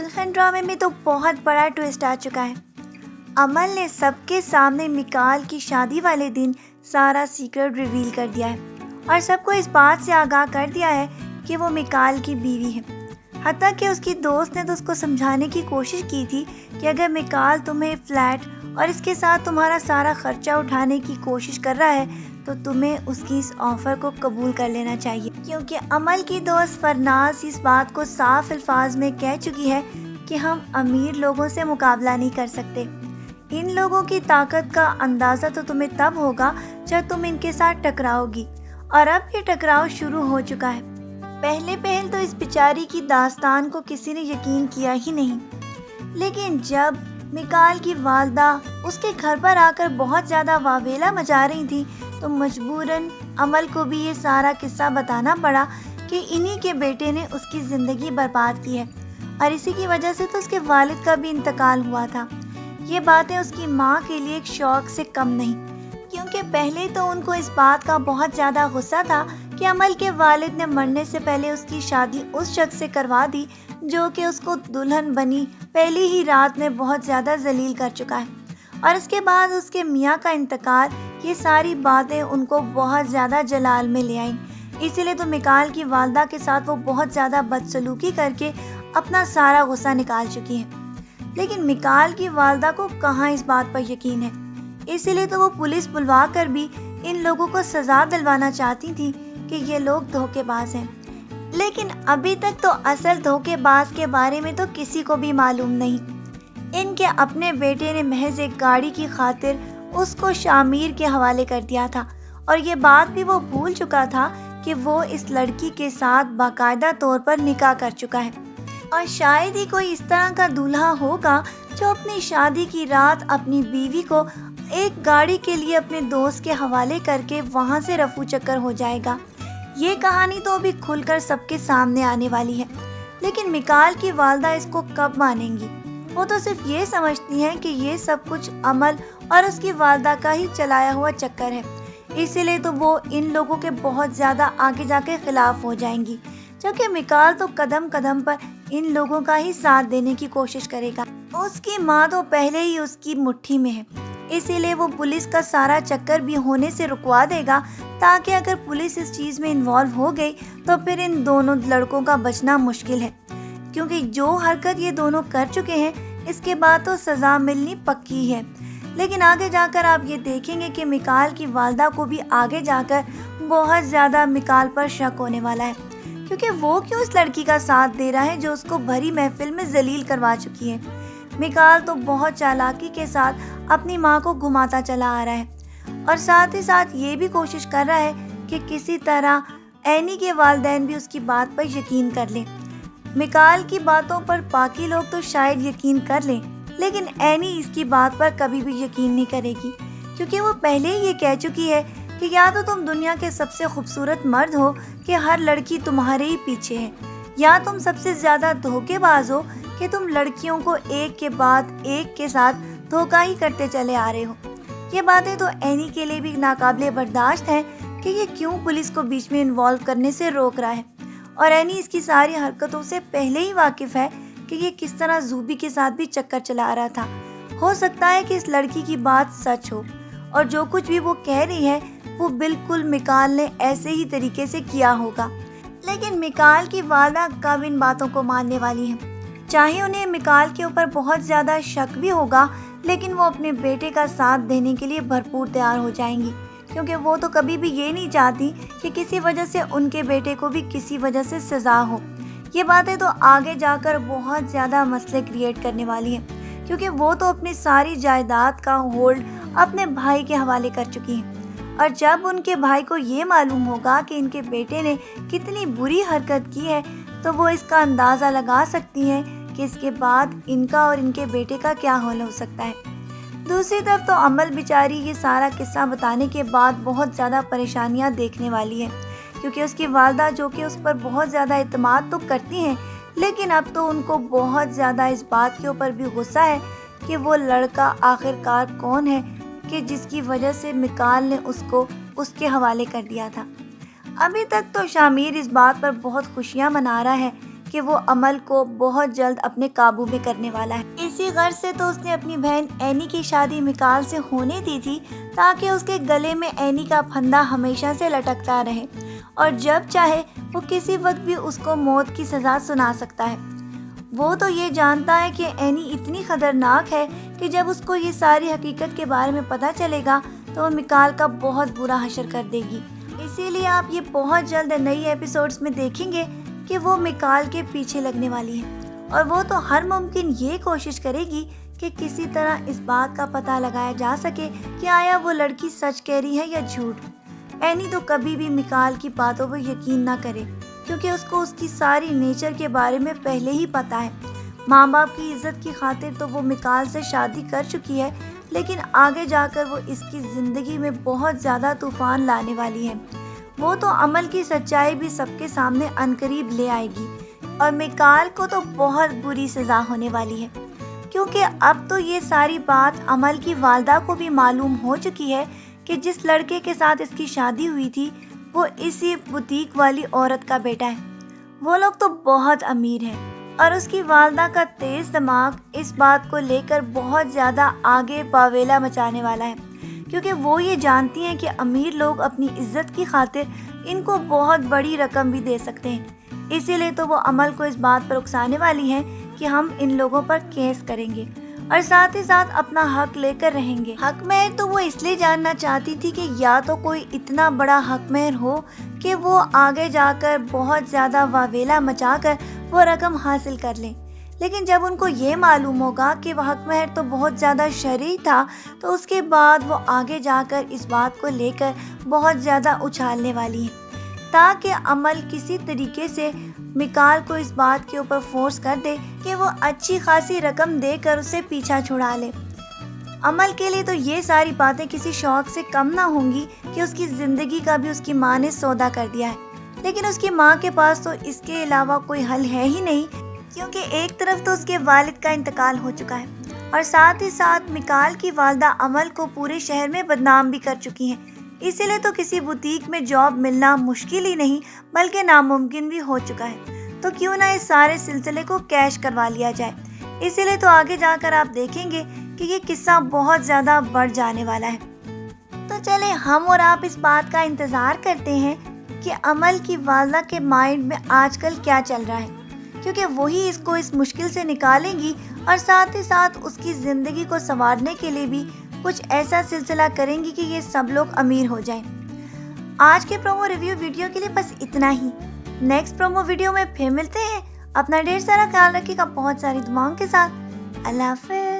दुल्हन ड्रामे में तो बहुत बड़ा ट्विस्ट आ चुका है। अमल ने सबके सामने मिकाल की शादी वाले दिन सारा सीक्रेट रिवील कर दिया है और सबको इस बात से आगाह कर दिया है कि वो मिकाल की बीवी है। हत्ता कि उसकी दोस्त ने तो उसको समझाने की कोशिश की थी कि अगर मिकाल तुम्हें फ्लैट और इसके साथ तुम्हारा सारा खर्चा उठाने की कोशिश कर रहा है तो तुम्हें उसकी इस ऑफ़र को कबूल कर लेना चाहिए, क्योंकि अमल की दोस्त फरनाज इस बात को साफ अल्फाज में कह चुकी है कि हम अमीर लोगों से मुकाबला नहीं कर सकते। इन लोगों की ताकत का अंदाज़ा तो तुम्हें तब होगा जब तुम इनके साथ टकराओगी, और अब ये टकराव शुरू हो चुका है। पहले तो इस बेचारी की दास्तान को किसी ने यकीन किया ही नहीं, लेकिन जब मिकाल की वालदा उसके घर पर आकर बहुत ज़्यादा वावेला मचा रही थी तो मजबूरन अमल को भी ये सारा किस्सा बताना पड़ा कि इन्हीं के बेटे ने उसकी ज़िंदगी बर्बाद की है और इसी की वजह से तो उसके वालिद का भी इंतकाल हुआ था। ये बातें उसकी माँ के लिए एक शौक से कम नहीं, क्योंकि पहले तो उनको इस बात का बहुत ज़्यादा गुस्सा था कि अमल के वालिद ने मरने से पहले उसकी शादी उस शख्स से करवा दी जो कि उसको दुल्हन बनी पहली ही रात में बहुत ज़्यादा जलील कर चुका है, और इसके बाद उसके मियाँ का इंतकाल। ये सारी बातें उनको बहुत ज़्यादा जलाल में ले आईं। इसीलिए तो मिकाल की वालदा के साथ वो बहुत ज़्यादा बदसलूकी करके अपना सारा गुस्सा निकाल चुकी हैं। लेकिन मिकाल की वालदा को कहाँ इस बात पर यकीन है, इसीलिए तो वो पुलिस बुलवा कर भी इन लोगों को सज़ा दिलवाना चाहती थी कि ये लोग धोखेबाज हैं। लेकिन अभी तक तो असल धोखेबाज के बारे में तो किसी को भी मालूम नहीं। इनके अपने बेटे ने महज एक गाड़ी की खातिर उसको शामिर के हवाले कर दिया था, और ये बात भी वो भूल चुका था कि वो इस लड़की के साथ बाकायदा तौर पर निकाह कर चुका है, और शायद ही कोई इस तरह का दूल्हा होगा जो अपनी शादी की रात अपनी बीवी को एक गाड़ी के लिए अपने दोस्त के हवाले करके वहाँ से रफू चक्कर हो जाएगा। ये कहानी तो अभी खुलकर सबके सामने आने वाली है, लेकिन मिकाल की वालदा इसको कब मानेंगी। वो तो सिर्फ ये समझती हैं कि ये सब कुछ अमल और उसकी वालदा का ही चलाया हुआ चक्कर है, इसीलिए तो वो इन लोगों के बहुत ज़्यादा आगे जाके खिलाफ हो जाएंगी, जबकि मिकाल तो कदम कदम पर इन लोगों का ही साथ देने की कोशिश करेगा। उसकी माँ तो पहले ही उसकी मुट्ठी में है, इसीलिए वो पुलिस का सारा चक्कर भी होने से रुकवा देगा, ताकि अगर पुलिस इस चीज़ में इन्वॉल्व हो गई तो फिर इन दोनों लड़कों का बचना मुश्किल है, क्योंकि जो हरकत ये दोनों कर चुके हैं इसके बाद तो सज़ा मिलनी पक्की है। लेकिन आगे जाकर आप ये देखेंगे कि मिकाल की वालदा को भी आगे जाकर बहुत ज़्यादा मिकाल पर शक होने वाला है, क्योंकि वो क्यों इस लड़की का साथ दे रहा है जो उसको भरी महफिल में जलील करवा चुकी है। मिकाल तो बहुत चालाकी के साथ अपनी माँ को घुमाता चला आ रहा है, और साथ ही साथ ये भी कोशिश कर रहा है कि किसी तरह एनी के वालिदैन भी उसकी बात पर यकीन कर लें। मिकाल की बातों पर बाकी लोग तो शायद यकीन कर लें, लेकिन एनी इसकी बात पर कभी भी यकीन नहीं करेगी, क्योंकि वो पहले ही ये कह चुकी है कि या तो तुम दुनिया के सबसे खूबसूरत मर्द हो कि हर लड़की तुम्हारे ही पीछे है, या तुम सबसे ज़्यादा धोखेबाज हो कि तुम लड़कियों को एक के बाद एक के साथ धोखा ही करते चले आ रहे हो। ये बातें तो एनी के लिए भी नाकाबिले बर्दाश्त है कि ये क्यों पुलिस को बीच में इन्वॉल्व करने से रोक रहा है, और एनी इसकी सारी हरकतों से पहले ही वाकिफ़ है कि ये किस तरह जूबी के साथ भी चक्कर चला रहा था। हो सकता है कि इस लड़की की बात सच हो, और जो कुछ भी वो कह रही है वो बिल्कुल मिकाल ने ऐसे ही तरीके से किया होगा। लेकिन मिकाल की वालदा कब इन बातों को मानने वाली है। चाहे उन्हें मिकाल के ऊपर बहुत ज़्यादा शक भी होगा, लेकिन वो अपने बेटे का साथ देने के लिए भरपूर तैयार हो जाएंगी, क्योंकि वो तो कभी भी ये नहीं चाहती कि किसी वजह से उनके बेटे को भी किसी वजह से सज़ा हो। ये बातें तो आगे जाकर बहुत ज़्यादा मसले क्रिएट करने वाली हैं, क्योंकि वो तो अपनी सारी जायदाद का होल्ड अपने भाई के हवाले कर चुकी हैं, और जब उनके भाई को ये मालूम होगा कि इनके बेटे ने कितनी बुरी हरकत की है तो वो इसका अंदाज़ा लगा सकती हैं कि इसके बाद इनका और इनके बेटे का क्या हाल हो सकता है। दूसरी तरफ तो अमल बेचारी ये सारा किस्सा बताने के बाद बहुत ज़्यादा परेशानियां देखने वाली है, क्योंकि उसकी वालदा जो कि उस पर बहुत ज़्यादा इत्मीनान तो करती हैं, लेकिन अब तो उनको बहुत ज़्यादा इस बात के ऊपर भी गुस्सा है कि वो लड़का आखिरकार कौन है कि जिसकी वजह से मिकाल ने उसको उसके हवाले कर दिया था। अभी तक तो शामिर इस बात पर बहुत खुशियां मना रहा है कि کہ وہ عمل کو بہت جلد اپنے قابو میں کرنے والا ہے۔ اسی غرض سے تو اس نے اپنی بہن اینی کی شادی میکال سے ہونے دی تھی تاکہ اس کے گلے میں اینی کا پھندا ہمیشہ سے لٹکتا رہے اور جب چاہے وہ کسی وقت بھی اس کو موت کی سزا سنا سکتا ہے۔ وہ تو یہ جانتا ہے کہ اینی اتنی خطرناک ہے کہ جب اس کو یہ ساری حقیقت کے بارے میں پتہ چلے گا تو وہ میکال کا بہت برا حشر کر دے گی۔ اسی لیے آپ یہ بہت جلد نئی ایپیسوڈز میں دیکھیں گے کہ وہ میکال کے پیچھے لگنے والی ہے اور وہ تو ہر ممکن یہ کوشش کرے گی کہ کسی طرح اس بات کا پتہ لگایا جا سکے کہ آیا وہ لڑکی سچ کہہ رہی ہے یا جھوٹ۔ اینی تو کبھی بھی میکال کی باتوں پر یقین نہ کرے کیونکہ اس کو اس کی ساری نیچر کے بارے میں پہلے ہی پتہ ہے۔ ماں باپ کی عزت کی خاطر تو وہ میکال سے شادی کر چکی ہے، لیکن آگے جا کر وہ اس کی زندگی میں بہت زیادہ طوفان لانے والی ہے۔ وہ تو عمل کی سچائی بھی سب کے سامنے عنقریب لے آئے گی اور میکال کو تو بہت بری سزا ہونے والی ہے کیونکہ اب تو یہ ساری بات عمل کی والدہ کو بھی معلوم ہو چکی ہے کہ جس لڑکے کے ساتھ اس کی شادی ہوئی تھی وہ اسی بوتیک والی عورت کا بیٹا ہے۔ وہ لوگ تو بہت امیر ہیں اور اس کی والدہ کا تیز دماغ اس بات کو لے کر بہت زیادہ آگے واویلا مچانے والا ہے کیونکہ وہ یہ جانتی ہیں کہ امیر لوگ اپنی عزت کی خاطر ان کو بہت بڑی رقم بھی دے سکتے ہیں۔ اسی لیے تو وہ عمل کو اس بات پر اکسانے والی ہیں کہ ہم ان لوگوں پر کیس کریں گے اور ساتھ ہی ساتھ اپنا حق لے کر رہیں گے۔ حق مہر تو وہ اس لیے جاننا چاہتی تھی کہ یا تو کوئی اتنا بڑا حق مہر ہو کہ وہ آگے جا کر بہت زیادہ واویلا مچا کر وہ رقم حاصل کر لیں، لیکن جب ان کو یہ معلوم ہوگا کہ وہ حق مہر تو بہت زیادہ شرعی تھا تو اس کے بعد وہ آگے جا کر اس بات کو لے کر بہت زیادہ اچھالنے والی ہیں تاکہ عمل کسی طریقے سے میکال کو اس بات کے اوپر فورس کر دے کہ وہ اچھی خاصی رقم دے کر اسے پیچھا چھڑا لے۔ عمل کے لیے تو یہ ساری باتیں کسی شوق سے کم نہ ہوں گی کہ اس کی زندگی کا بھی اس کی ماں نے سودا کر دیا ہے، لیکن اس کی ماں کے پاس تو اس کے علاوہ کوئی حل ہے ہی نہیں کیونکہ ایک طرف تو اس کے والد کا انتقال ہو چکا ہے اور ساتھ ہی ساتھ میکال کی والدہ عمل کو پورے شہر میں بدنام بھی کر چکی ہیں۔ اسی لیے تو کسی بوتیک میں جاب ملنا مشکل ہی نہیں بلکہ ناممکن بھی ہو چکا ہے، تو کیوں نہ اس سارے سلسلے کو کیش کروا لیا جائے۔ اسی لیے تو آگے جا کر آپ دیکھیں گے کہ یہ قصہ بہت زیادہ بڑھ جانے والا ہے۔ تو چلیں ہم اور آپ اس بات کا انتظار کرتے ہیں کہ عمل کی والدہ کے مائنڈ میں آج کل کیا چل رہا ہے کیونکہ وہی اس کو اس مشکل سے نکالیں گی اور ساتھ ہی ساتھ اس کی زندگی کو سنوارنے کے لیے بھی کچھ ایسا سلسلہ کریں گی کہ یہ سب لوگ امیر ہو جائیں۔ آج کے پرومو ریویو ویڈیو کے لیے بس اتنا ہی۔ نیکسٹ پرومو ویڈیو میں پھر ملتے ہیں۔ اپنا ڈھیر سارا خیال رکھیے گا بہت ساری دعاؤں کے ساتھ۔ اللہ حافظ۔